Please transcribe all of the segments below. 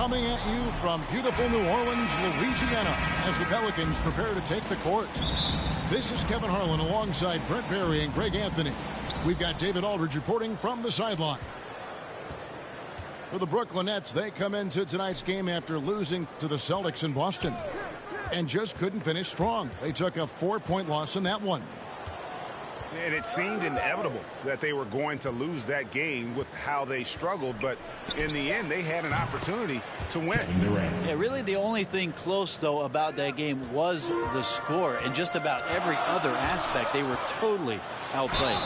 Coming at you from beautiful New Orleans, Louisiana, as the Pelicans prepare to take the court. This is Kevin Harlan alongside Brent Barry and Greg Anthony. We've got David Aldridge reporting from the sideline. For the Brooklyn Nets, they come into tonight's game after losing to the Celtics in Boston and just couldn't finish strong. They took a 4-point loss in that one. And it seemed inevitable that they were going to lose that game with how they struggled, but in the end they had an opportunity to win. Yeah, really the only thing close though about that game was the score. And just about every other aspect they were totally outplayed.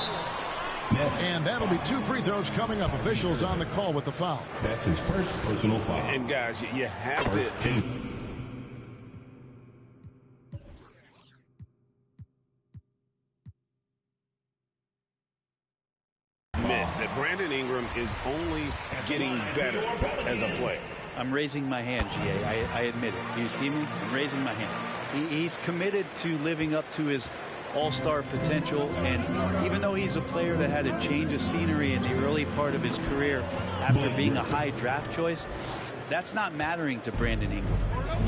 And that'll be 2 free throws coming up. Officials on the call with the foul. That's his first personal foul. And guys, you have to admit that Brandon Ingram is only getting better as a player. I'm raising my hand, GA. I admit it. Do you see me? I'm raising my hand. He's committed to living up to his all-star potential, and even though he's a player that had a change of scenery in the early part of his career after being a high draft choice, that's not mattering to Brandon Ingram.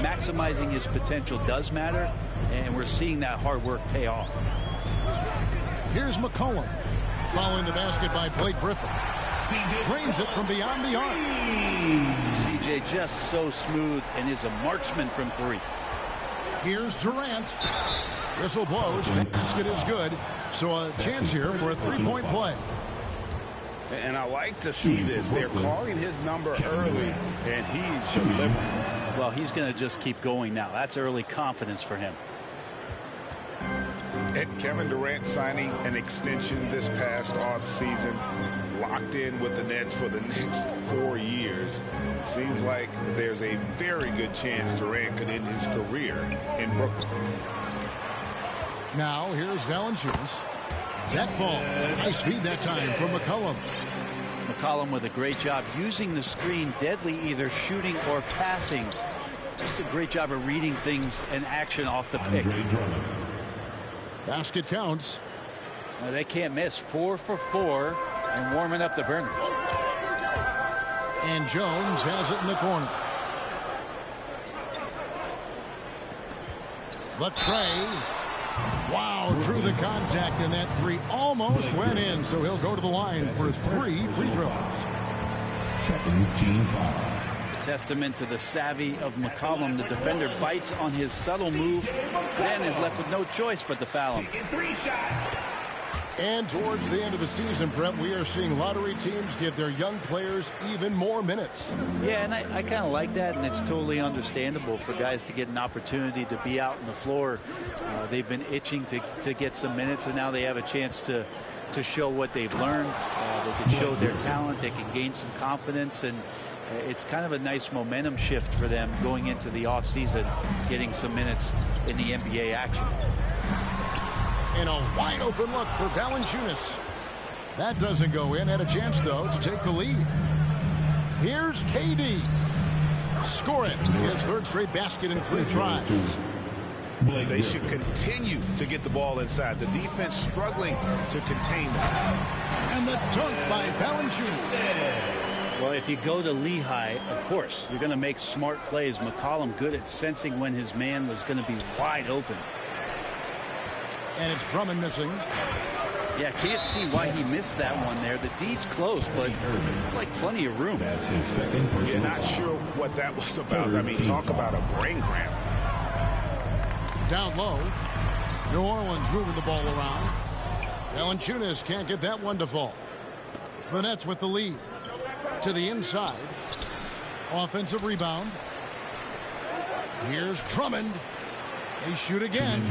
Maximizing his potential does matter, and we're seeing that hard work pay off. Here's McCollum following the basket by Blake Griffin. Drains it from beyond the arc. CJ just so smooth and is a marksman from 3. Here's Durant. Whistle blows. Basket is good. So a chance here for a 3-point play. And I like to see this. They're calling his number early, and he's delivering. Well, he's going to just keep going now. That's early confidence for him. And Kevin Durant signing an extension this past offseason, locked in with the Nets for the next 4 years. Seems like there's a very good chance Durant could end his career in Brooklyn. Now here's Valanciunas. That falls. Nice feed that time from McCollum. McCollum with a great job using the screen, deadly either shooting or passing. Just a great job of reading things and action off the pick. Basket counts. Well, they can't miss. 4 for 4 and warming up the burners. And Jones has it in the corner. The tray. Wow, through the contact, and that 3 almost went in, so he'll go to the line for 3 free throws. Second team foul. A testament to the savvy of McCollum. The defender bites on his subtle move, then is left with no choice but to foul him. And towards the end of the season, Brett, we are seeing lottery teams give their young players even more minutes. Yeah, and I kind of like that, and it's totally understandable for guys to get an opportunity to be out on the floor. They've been itching to get some minutes, and now they have a chance to show what they've learned. They can show their talent. They can gain some confidence, and it's kind of a nice momentum shift for them going into the offseason, getting some minutes in the NBA action. And a wide open look for Valanciunas. That doesn't go in. Had a chance, though, to take the lead. Here's KD. Score it. His 3rd straight basket in 3 tries. They should continue to get the ball inside. The defense struggling to contain that. And the dunk by Valanciunas. Well, if you go to Lehigh, of course, you're going to make smart plays. McCollum good at sensing when his man was going to be wide open. And it's Drummond missing. Yeah, can't see why he missed that one there. The D's close, but like plenty of room. You're not sure what that was about. I mean, talk about a brain cramp. Down low. New Orleans moving the ball around. Valanciunas can't get that one to fall. The Nets with the lead. To the inside. Offensive rebound. Here's Drummond. They shoot again.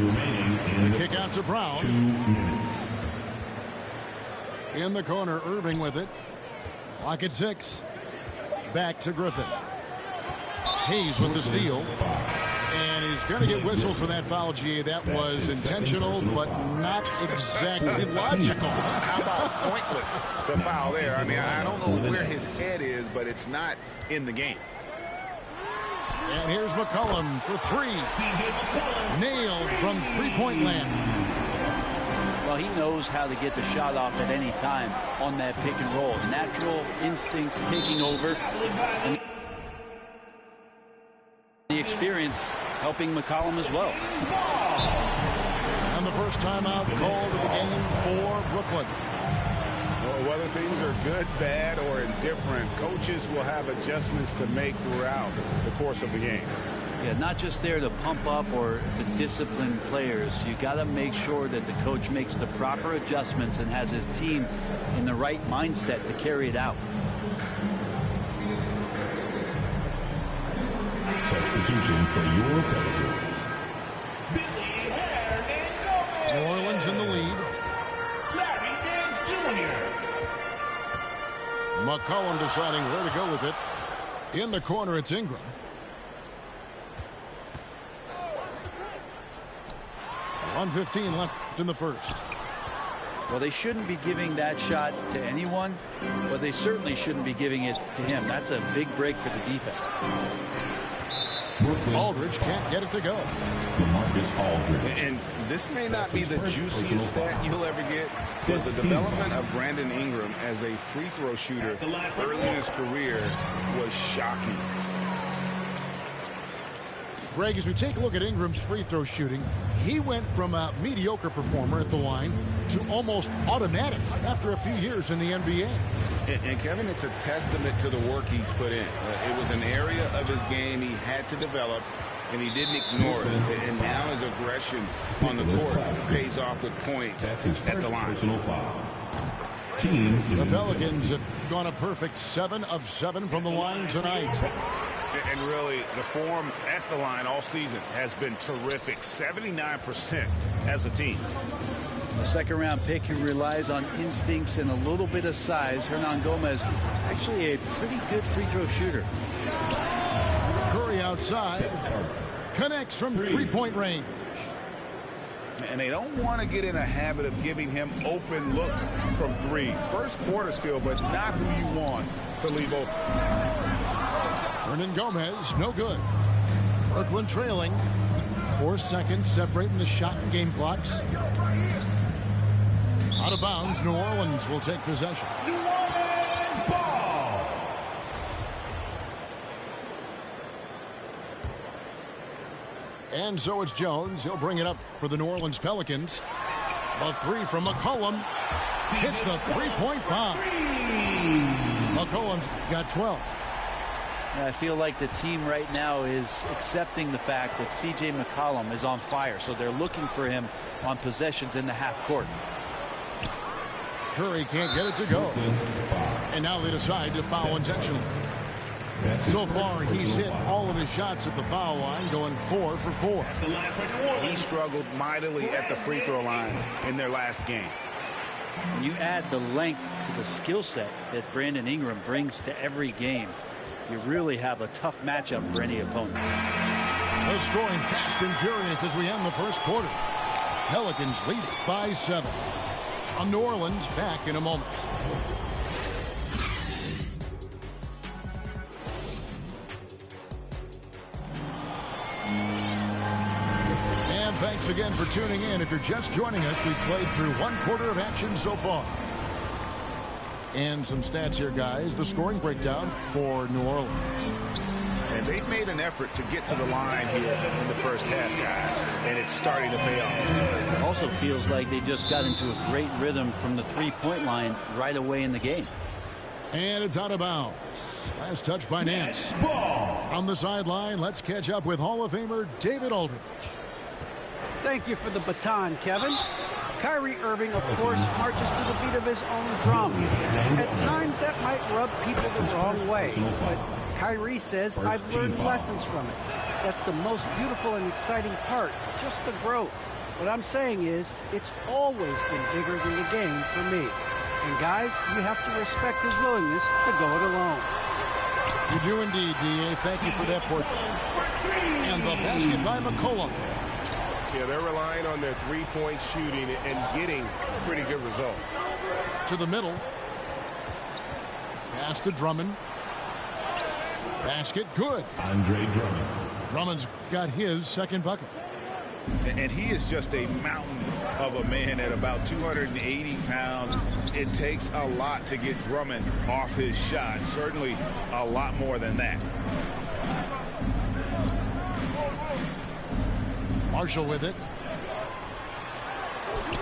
The kick out to Brown. 2 minutes. In the corner, Irving with it. Clock at 6. Back to Griffin. Hayes with the steal. And he's going to get whistled for that foul, GA. That was intentional, but not exactly logical. How about pointless to foul there? I mean, I don't know where his head is, but it's not in the game. And here's McCollum for 3. Nailed from 3-point land. Well, he knows how to get the shot off at any time on that pick and roll. Natural instincts taking over. And experience helping McCollum as well. And the first timeout called of the game for Brooklyn. Well, whether things are good, bad, or indifferent, coaches will have adjustments to make throughout the course of the game. Yeah, not just there to pump up or to discipline players. You got to make sure that the coach makes the proper adjustments and has his team in the right mindset to carry it out. Substitution for your Pelicans. New Orleans in the lead. McCollum deciding where to go with it. In the corner, it's Ingram. .115 left in the first. Well, they shouldn't be giving that shot to anyone, but they certainly shouldn't be giving it to him. That's a big break for the defense. Aldridge can't get it to go. And this may not be the juiciest stat you'll ever get, but the development of Brandon Ingram as a free throw shooter early in his career was shocking. Greg, as we take a look at Ingram's free throw shooting, he went from a mediocre performer at the line to almost automatic after a few years in the NBA. And Kevin, it's a testament to the work he's put in. It was an area of his game he had to develop, and he didn't ignore it. And now his aggression on the court pays off with points at the line. The Pelicans have gone a perfect 7 of 7 from the line tonight. And really, the form at the line all season has been terrific. 79% as a team. A second-round pick who relies on instincts and a little bit of size. Hernangomez, actually a pretty good free throw shooter. Curry outside. Connects from three-point range. And they don't want to get in a habit of giving him open looks from three. First quarters feel, but not who you want to leave open. Hernangomez, no good. Brooklyn trailing. 4 seconds separating the shot and game clocks. Out of bounds, New Orleans will take possession. New Orleans ball. And so it's Jones. He'll bring it up for the New Orleans Pelicans. A three from McCollum. Hits the three-point bomb. McCollum's got 12. I feel like the team right now is accepting the fact that C.J. McCollum is on fire, so they're looking for him on possessions in the half court. Curry can't get it to go. And now they decide to foul intentionally. So far, he's hit all of his shots at the foul line, going 4 for 4. He struggled mightily at the free throw line in their last game. When you add the length to the skill set that Brandon Ingram brings to every game, you really have a tough matchup for any opponent. The scoring fast and furious as we end the first quarter. Pelicans lead by 7. On New Orleans, back in a moment. And thanks again for tuning in. If you're just joining us, we've played through 1 quarter of action so far. And some stats here, guys. The scoring breakdown for New Orleans. And they've made an effort to get to the line here in the first half, guys. And it's starting to pay off. It also feels like they just got into a great rhythm from the three-point line right away in the game. And it's out of bounds. Last touch by Nance. On the sideline, let's catch up with Hall of Famer David Aldridge. Thank you for the baton, Kevin. Kyrie Irving, of course, marches to the beat of his own drum. At times, that might rub people the wrong way, but Kyrie says, I've learned lessons from it. That's the most beautiful and exciting part, just the growth. What I'm saying is, it's always been bigger than the game for me. And guys, you have to respect his willingness to go it alone. You do indeed, D.A. Thank you for that portrait. And the basket by McCollum. Yeah, they're relying on their three-point shooting and getting pretty good results. To the middle. Pass to Drummond. Basket, good. Andre Drummond. Drummond's got his second bucket. And he is just a mountain of a man at about 280 pounds. It takes a lot to get Drummond off his shot. Certainly a lot more than that. Marshall with it.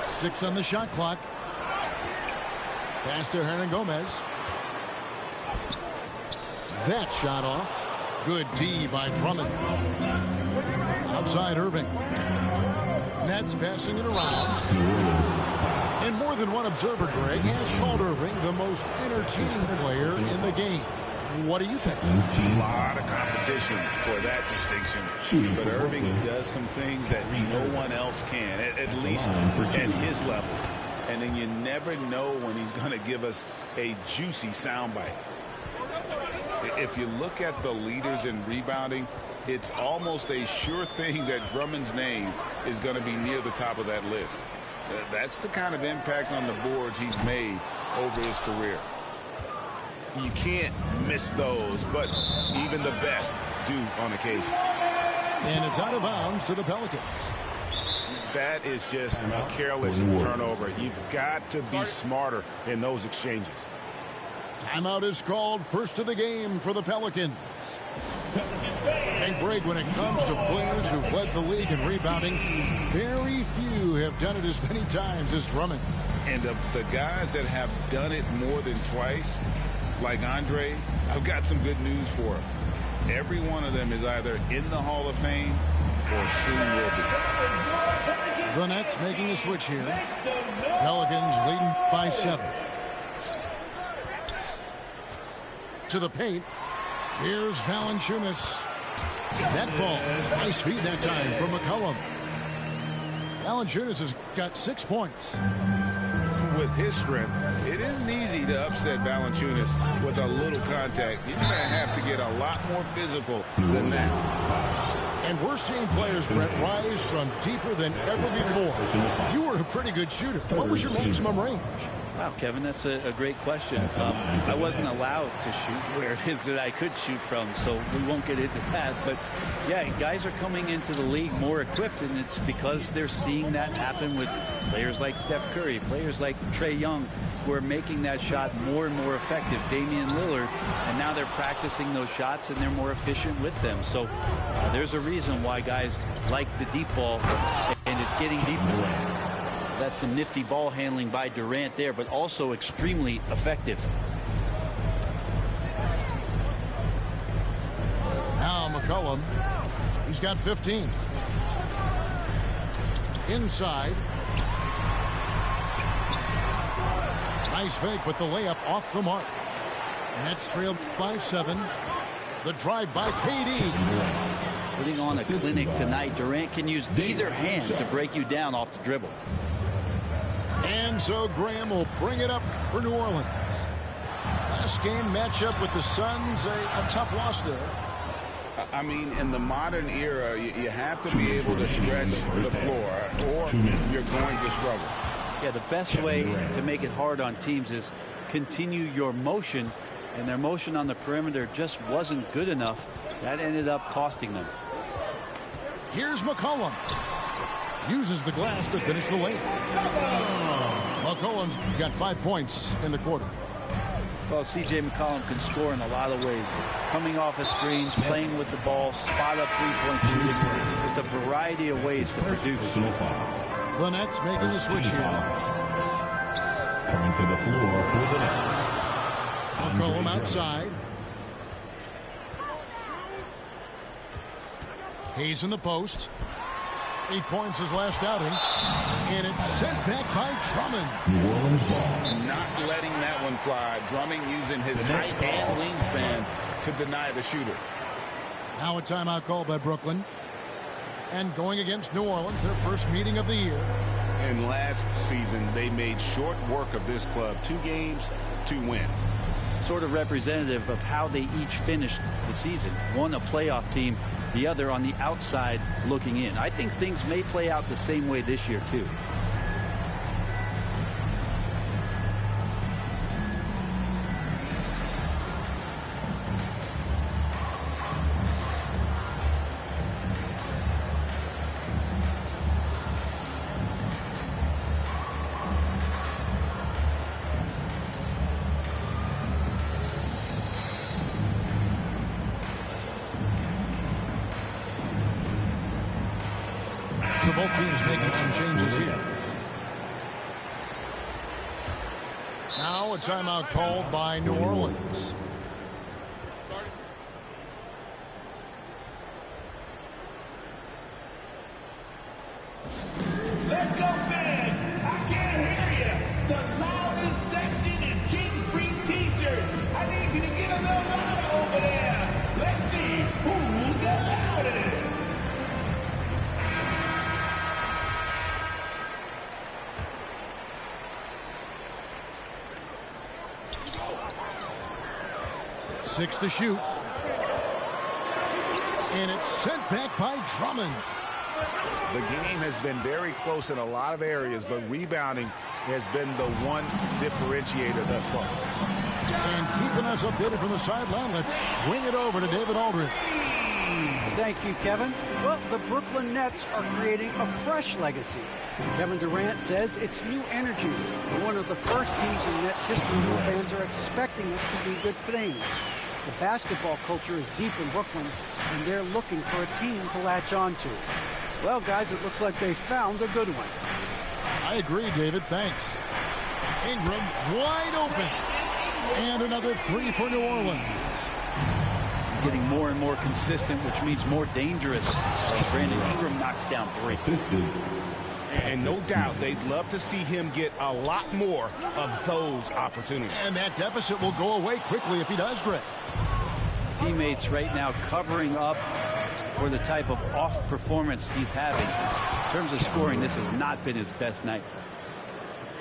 6 on the shot clock. Pass to Hernan Gomez. That shot off. Good D by Drummond. Outside Irving. Nets passing it around. And more than one observer, Greg, has called Irving the most entertaining player in the game. What do you think? A lot of competition for that distinction. But Irving does some things that no one else can, at least at his level. And then you never know when he's going to give us a juicy soundbite. If you look at the leaders in rebounding, it's almost a sure thing that Drummond's name is going to be near the top of that list. That's the kind of impact on the boards he's made over his career. You can't miss those, but even the best do on occasion. And it's out of bounds to the Pelicans. That is just a careless turnover. You've got to be smarter in those exchanges. Timeout is called. First of the game for the Pelicans. And Greg, when it comes to players who've led the league in rebounding, very few have done it as many times as Drummond. And of the guys that have done it more than twice, like Andre, I've got some good news for him. Every one of them is either in the Hall of Fame or soon will be. The Nets making a switch here. Pelicans leading by 7. To the paint. Here's Valanciunas. That falls. Nice feed that time from McCollum. Valanciunas has got 6 points. With his strength, it isn't easy to upset Valanciunas with a little contact. You're going to have to get a lot more physical than that. And we're seeing players, Brett, rise from deeper than ever before. You were a pretty good shooter. What was your maximum range? Wow, Kevin, that's a great question. I wasn't allowed to shoot where it is that I could shoot from, so we won't get into that. But, yeah, guys are coming into the league more equipped, and it's because they're seeing that happen with players like Steph Curry, players like Trae Young, who are making that shot more and more effective. Damian Lillard, and now they're practicing those shots, and they're more efficient with them. So there's a reason why guys like the deep ball, and it's getting deeper. That's some nifty ball handling by Durant there, but also extremely effective. Now McCollum. He's got 15. Inside. Nice fake, but the layup off the mark. Nets trailed by 7. The drive by KD. Putting on a clinic tonight. Durant can use either hand to break you down off the dribble. And so Graham will bring it up for New Orleans. Last game matchup with the Suns, a tough loss there. I mean, in the modern era, you have to be able to stretch the floor, or you're going to struggle. Yeah, the best way to make it hard on teams is continue your motion, and their motion on the perimeter just wasn't good enough. That ended up costing them. Here's McCollum. Uses the glass to finish the layup. McCollum's got 5 points in the quarter. Well, C.J. McCollum can score in a lot of ways. Coming off of screens, playing with the ball, spot up three-point shooting. Just a variety of ways to produce. The Nets making a switch here. Coming to the floor for the Nets. McCollum outside. He's in the post. 8 points his last outing. And it's sent back by Drummond. New Orleans ball. Not letting that one fly. Drummond using his height and wingspan to deny the shooter. Now a timeout called by Brooklyn. And going against New Orleans, their first meeting of the year. And last season, they made short work of this club. 2 games, 2 wins. Sort of representative of how they each finished the season. One a playoff team, the other on the outside looking in. I think things may play out the same way this year, too. Both teams making some changes here. Now a timeout called by New Orleans. Let's go, fans! I can't hear you. The loudest section is getting free T-shirts. I need you to get a little louder over there. Let's see who's the loudest. Six to shoot. And it's sent back by Drummond. The game has been very close in a lot of areas, but rebounding has been the one differentiator thus far. And keeping us updated from the sideline, let's swing it over to David Aldridge. Thank you, Kevin. Well, the Brooklyn Nets are creating a fresh legacy. Kevin Durant says it's new energy. We're one of the first teams in Nets history where fans are expecting us to do good things. The basketball culture is deep in Brooklyn, and they're looking for a team to latch on to. Well, guys, it looks like they found a good one. I agree, David. Thanks. Ingram wide open. And another three for New Orleans. Getting more and more consistent, which means more dangerous. Brandon Ingram knocks down three. And no doubt they'd love to see him get a lot more of those opportunities. And that deficit will go away quickly if he does, Greg. Teammates right now covering up for the type of off performance he's having. In terms of scoring, this has not been his best night.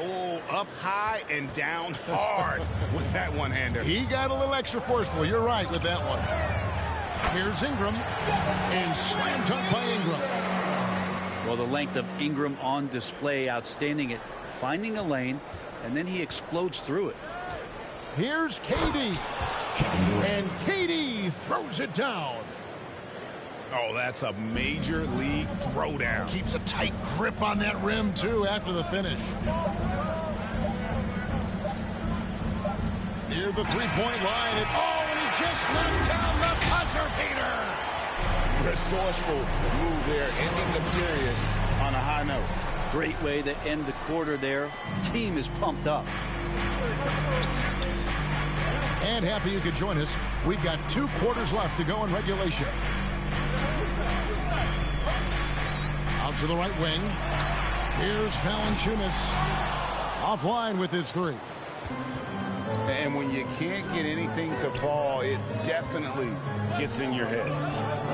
Oh, up high and down hard with that one-hander. He got a little extra forceful. You're right with that one. Here's Ingram. And slam dunk by Ingram. Well, the length of Ingram on display, outstanding at finding a lane, and then he explodes through it. Here's KD. And KD throws it down. Oh, that's a major league throwdown. Keeps a tight grip on that rim, too, after the finish. Near the three-point line. And he just knocked down the buzzer beater. Resourceful move there, ending the period on a high note. Great way to end the quarter there. Team is pumped up. And happy you could join us. We've got 2 quarters left to go in regulation. Out to the right wing. Here's Valanciunas. Offline with his three. And when you can't get anything to fall, it definitely gets in your head.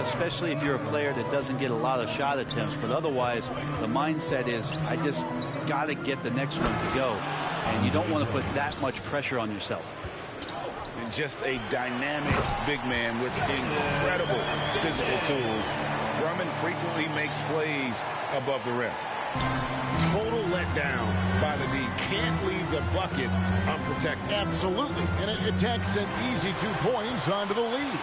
Especially if you're a player that doesn't get a lot of shot attempts. But otherwise, the mindset is, I just got to get the next one to go. And you don't want to put that much pressure on yourself. And just a dynamic big man with incredible physical tools. Drummond frequently makes plays above the rim. Total letdown by the D. Can't leave the bucket unprotected. Absolutely. And it takes an easy 2 points onto the lead.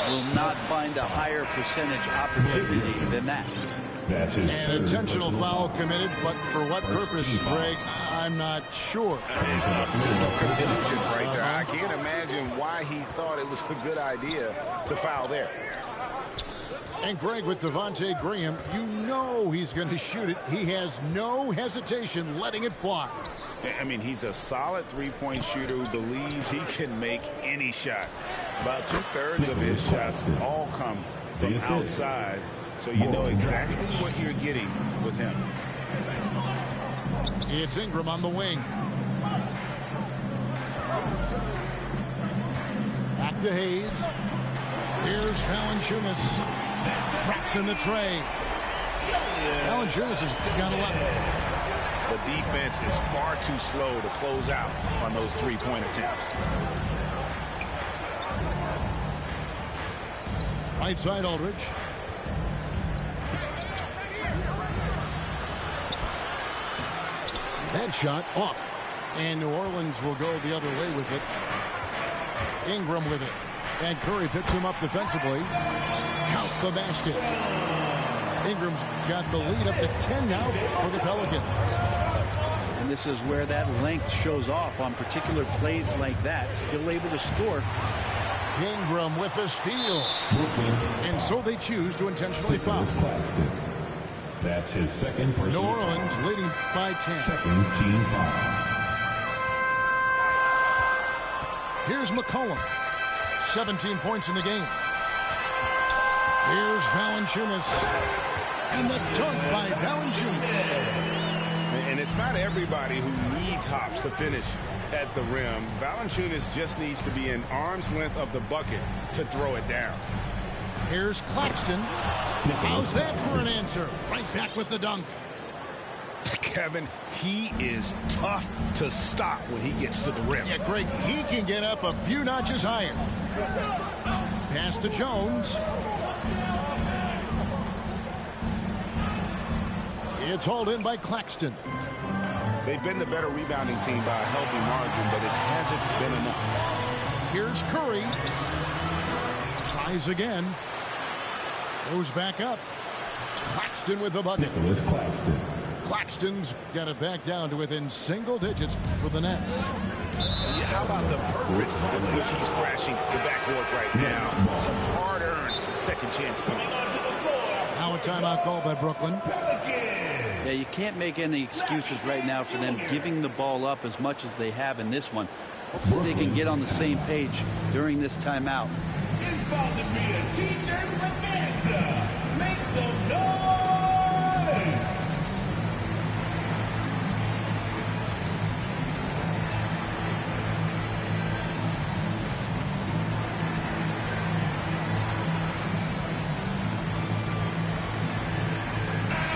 Will not find a higher percentage opportunity than that. An intentional foul committed, but for what purpose, Greg, I'm not sure. A simple conclusion right there. I can't imagine why he thought it was a good idea to foul there. And Greg, with Devontae Graham, you know he's going to shoot it. He has no hesitation letting it fly. I mean, he's a solid three-point shooter who believes he can make any shot. About 2/3 of his shots all come from outside. So you know exactly what you're getting with him. It's Ingram on the wing. Back to Hayes. Here's Valanciunas. Drops in the tray. Valanciunas has got a lot. The defense is far too slow to close out on those three-point attempts. Right side, Aldridge. That shot off. And New Orleans will go the other way with it. Ingram with it. And Curry picks him up defensively. Count the basket. Ingram's got the lead up to 10 now for the Pelicans. And this is where that length shows off on particular plays like that. Still able to score. Ingram with the steal. And so they choose to intentionally foul. That's his second New personal Orleans foul. leading by 10. Second team foul. Here's McCollum. 17 points in the game. Here's Valanciunas. And the dunk by Valanciunas. And it's not everybody who needs hops to finish at the rim. Valanciunas just needs to be an arm's length of the bucket to throw it down. Here's Claxton. How's that for an answer? Right back with the dunk. Kevin, he is tough to stop when he gets to the rim. Yeah, Greg, he can get up a few notches higher. Pass to Jones. It's hauled in by Claxton. They've been the better rebounding team by a healthy margin, but it hasn't been enough. Here's Curry. Tries again. Goes back up. Claxton with the bucket. Nicholas Claxton. Claxton's got it back down to within single digits for the Nets. How about the purpose with which he's crashing the backboards right now? Some hard-earned second chance points. Now a timeout called by Brooklyn. Yeah, you can't make any excuses right now for them giving the ball up as much as they have in this one. Hopefully they can get on the same page during this timeout. It's about to be a t-shirt bonanza. Make some noise.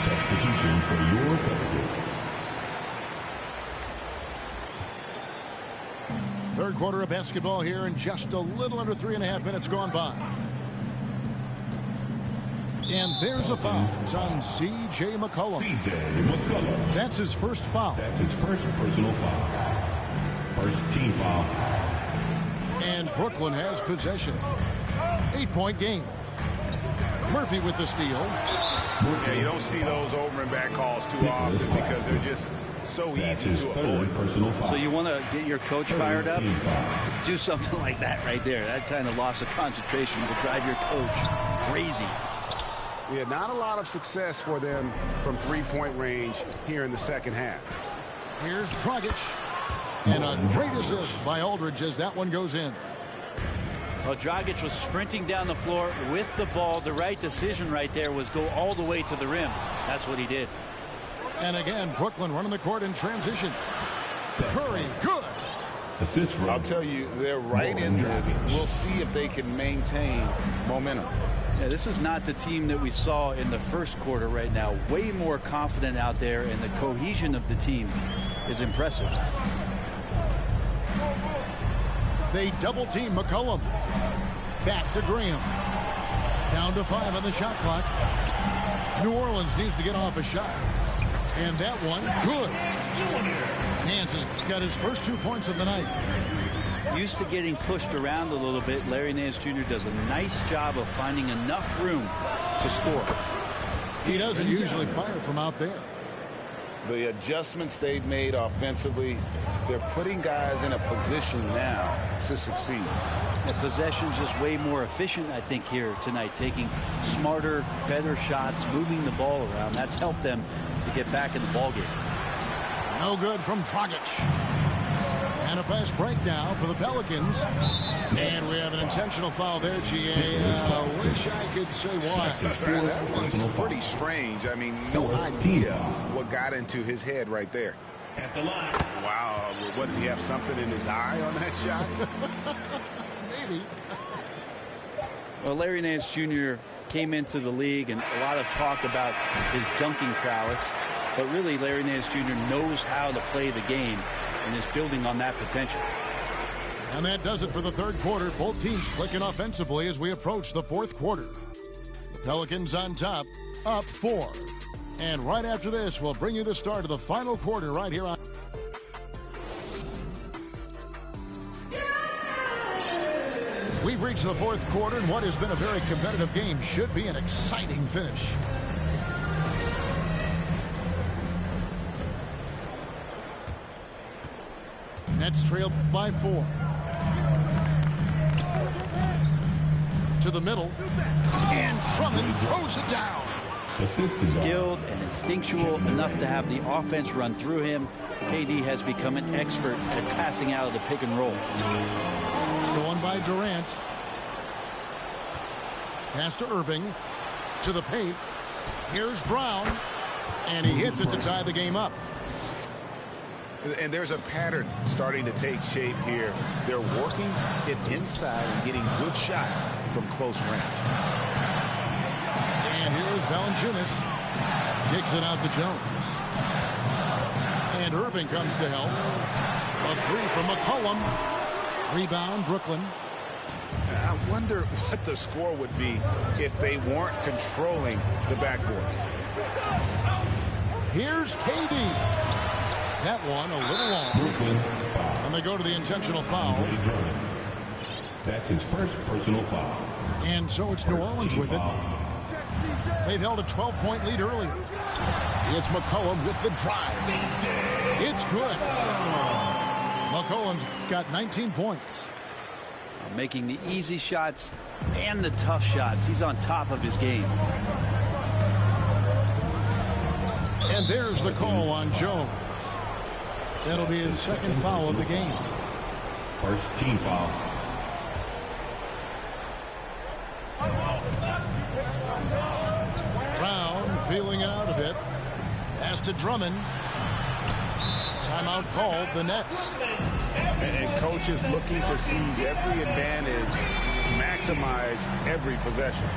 Substitution for your Pelicans. Third quarter of basketball here, and just a little under 3.5 minutes gone by. And there's a foul. It's on C.J. McCollum. C.J. McCollum. That's his first foul. That's his first personal foul. First team foul. And Brooklyn has possession. 8-point game. Murphy with the steal. Yeah, you don't see those over and back calls too often because they're just so That's easy his to third avoid. personal foul. So you want to get your coach fired up? Team foul. Do something like that right there. That kind of loss of concentration will drive your coach crazy. Yeah, not a lot of success for them from three-point range here in the second half. Here's Dragic. And a great assist by Aldridge as that one goes in. Well, Dragic was sprinting down the floor with the ball. The right decision right there was go all the way to the rim. That's what he did. And again, Brooklyn running the court in transition. Curry, good. Assist from I'll tell you, they're right in this. We'll see if they can maintain momentum. Yeah, this is not the team that we saw in the first quarter right now. Way more confident out there, and the cohesion of the team is impressive. They double team McCollum. Back to Graham. Down to 5 on the shot clock. New Orleans needs to get off a shot. And that one, good. Nance has got his first 2 points of the night. Used to getting pushed around a little bit, Larry Nance Jr. does a nice job of finding enough room to score. He doesn't usually fire from out there. The adjustments they've made offensively, they're putting guys in a position now to succeed. The possession's just way more efficient, I think, here tonight. Taking smarter, better shots, moving the ball around. That's helped them to get back in the ballgame. No good from Dragic. And a fast break now for the Pelicans. And we have an intentional foul there, G.A. Wish I could say why. That was pretty strange. I mean, no idea what got into his head right there. At the line. Wow. What, did he have something in his eye on that shot? Maybe. Well, Larry Nance Jr. came into the league, and a lot of talk about his dunking prowess. But really, Larry Nance Jr. knows how to play the game and is building on that potential. And that does it for the third quarter. Both teams clicking offensively as we approach the fourth quarter. The Pelicans on top, up 4. And right after this, we'll bring you the start of the final quarter right here on. We've reached the fourth quarter, and what has been a very competitive game should be an exciting finish. Nets trailed by 4. To the middle. And Drummond throws it down. Skilled and instinctual enough to have the offense run through him. KD has become an expert at passing out of the pick and roll. Stolen by Durant. Pass to Irving. To the paint. Here's Brown. And he hits it to tie the game up. And there's a pattern starting to take shape here. They're working it inside and getting good shots from close range. And here's Valanciunas. Kicks it out to Jones. And Irving comes to help. A three from McCollum. Rebound, Brooklyn. I wonder what the score would be if they weren't controlling the backboard. Here's KD. That one a little long. And they go to the intentional foul. That's his first personal foul. And so it's New Orleans with it. They've held a 12-point lead earlier. It's McCollum with the drive. It's good. McCollum's got 19 points. Making the easy shots and the tough shots. He's on top of his game. And there's the call on Jones. That'll be his second foul of the game. First team foul. Brown feeling out of it. Pass to Drummond. Timeout called, the Nets. And coach is looking to seize every advantage, maximize every possession.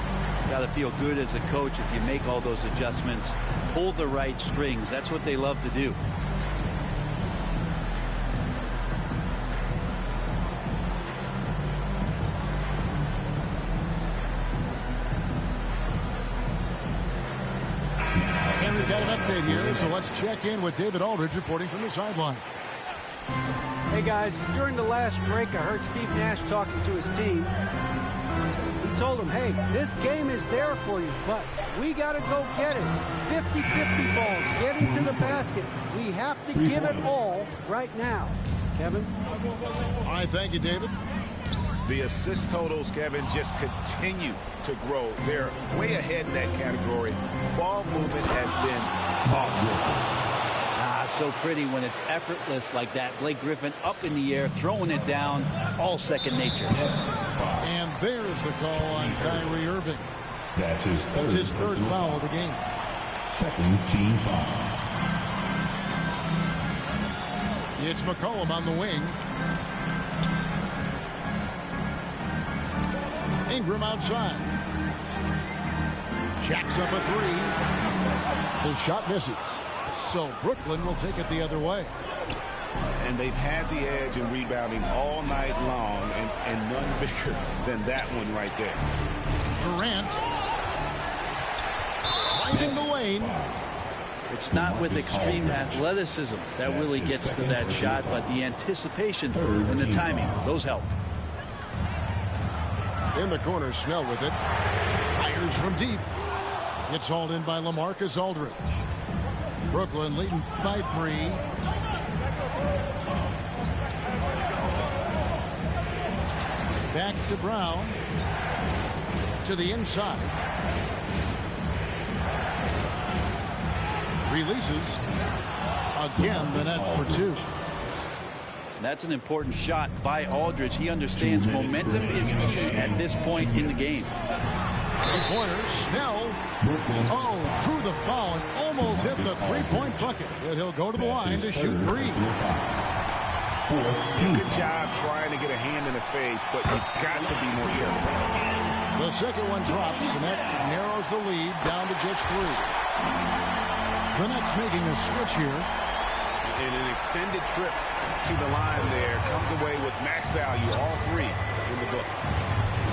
Got to feel good as a coach if you make all those adjustments. Pull the right strings. That's what they love to do. And we've got an update here, so let's check in with David Aldridge reporting from the sideline. Hey guys, during the last break, I heard Steve Nash talking to his team. He told them, hey, this game is there for you, but we got to go get it. 50-50 balls, getting to the basket. We have to give it all right now. Kevin? All right, thank you, David. The assist totals, Kevin, just continue to grow. They're way ahead in that category. Ball movement has been flawless. So pretty when it's effortless like that. Blake Griffin up in the air, throwing it down, all second nature. And there's the call on Kyrie Irving. That's his third foul of the game. Second team foul. It's McCollum on the wing. Ingram outside. Jacks up a three. His shot misses. So Brooklyn will take it the other way. And they've had the edge in rebounding all night long, and none bigger than that one right there. Durant. Finding the lane. It's not with extreme athleticism that really gets to that shot, but the anticipation and the timing, those help. In the corner, Snell with it. Fires from deep. Gets hauled in by LaMarcus Aldridge. Brooklyn leading by 3. Back to Brown. To the inside. Releases. Again, the Nets for 2. That's an important shot by Aldridge. He understands momentum is key at this point in the game. 3-pointer, Snell. Oh, drew the foul and almost hit the three-point bucket. And he'll go to the line to shoot 3. Good job trying to get a hand in the face, but you've got to be more careful. The second one drops, and that narrows the lead down to just 3. The Nets making a switch here. In an extended trip to the line there, comes away with max value, all 3 in the book.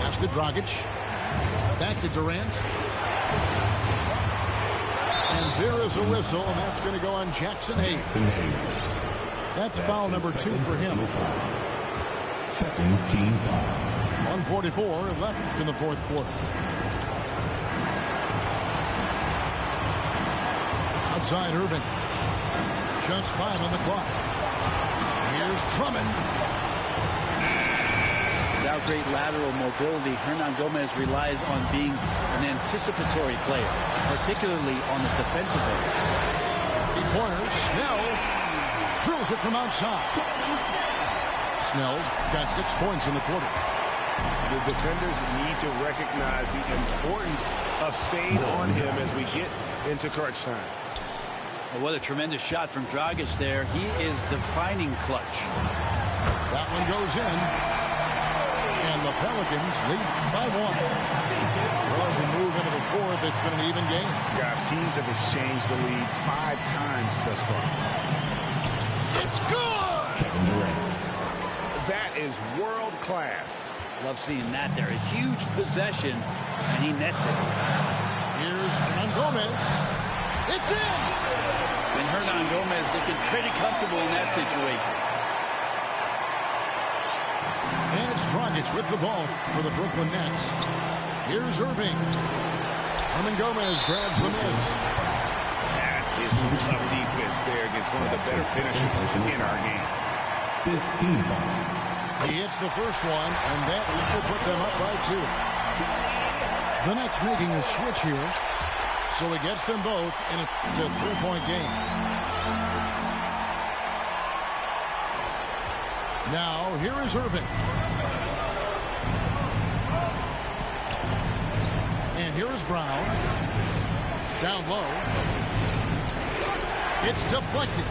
Pass to Dragic. Back to Durant. And there is a whistle, and that's going to go on Jackson Hayes. That's foul number 2 for him. Second team foul. 1:44 left in the fourth quarter. Outside Irving. Just 5 on the clock. Here's Drummond. Without great lateral mobility, Hernan Gomez relies on being an anticipatory player, particularly on the defensive end. He corners. Snell drills it from outside. Snell's got 6 points in the quarter. The defenders need to recognize the importance of staying on him as we get into crunch time. Well, what a tremendous shot from Dragic there. He is defining clutch. That one goes in. And the Pelicans lead by 1. Well, as we move into the fourth, it's been an even game. Guys, teams have exchanged the lead 5 times thus far. It's good! Kevin Durant. That is world class. Love seeing that there. A huge possession, and he nets it. Here's Hernan Gomez. It's in! And Hernan Gomez looking pretty comfortable in that situation. And it's Dragic with the ball for the Brooklyn Nets. Here's Irving. Hernan Gomez grabs the miss. That is some tough defense there against one of the better finishers in our game. 15 foul. He hits the first one, and that will put them up by 2. The Nets making a switch here, so he gets them both, and it's a 3-point game. Now, here is Irving. And here is Brown. Down low. It's deflected.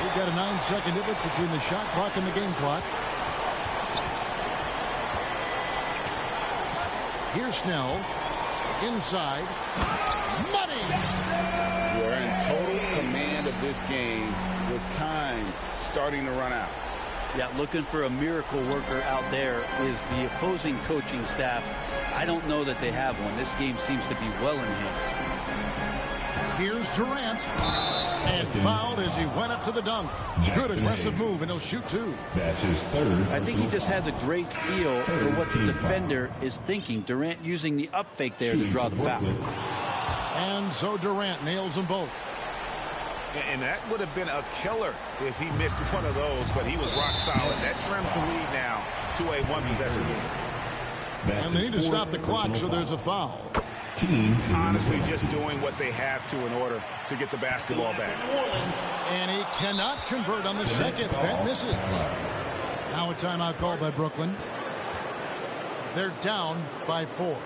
We've got a 9-second difference between the shot clock and the game clock. Here's Snell. Inside. Money! We're in total command of this game with time starting to run out. Yeah, looking for a miracle worker out there is the opposing coaching staff. I don't know that they have one. This game seems to be well in hand. Here's Durant. And fouled as he went up to the dunk. Good aggressive move, and he'll shoot 2. That's his third. I think he just has a great feel for what the defender is thinking. Durant using the up fake there to draw the foul. And so Durant nails them both. And that would have been a killer if he missed one of those, but he was rock solid. That trims the lead now to a 1-possession game. And they need to stop the clock, so there's a foul. Honestly, just doing what they have to in order to get the basketball back. And he cannot convert on the second. That misses. Now a timeout called by Brooklyn. They're down by 4.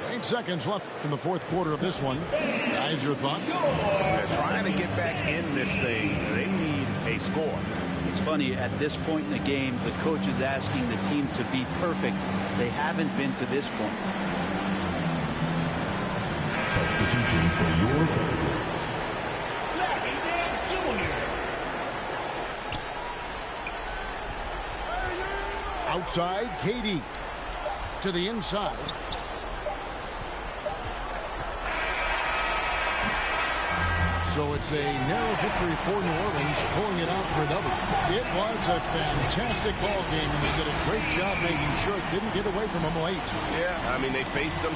8 seconds left in the fourth quarter of this one. Guys, your thoughts? They're trying to get back in this thing. They need a score. It's funny, at this point in the game, the coach is asking the team to be perfect. They haven't been to this point. Substitution for your Warriors. Larry Nance Jr. Outside, KD. To the inside. So it's a narrow victory for New Orleans, pulling it out for a double. It was a fantastic ball game, and they did a great job making sure it didn't get away from them late. Yeah, I mean, they faced some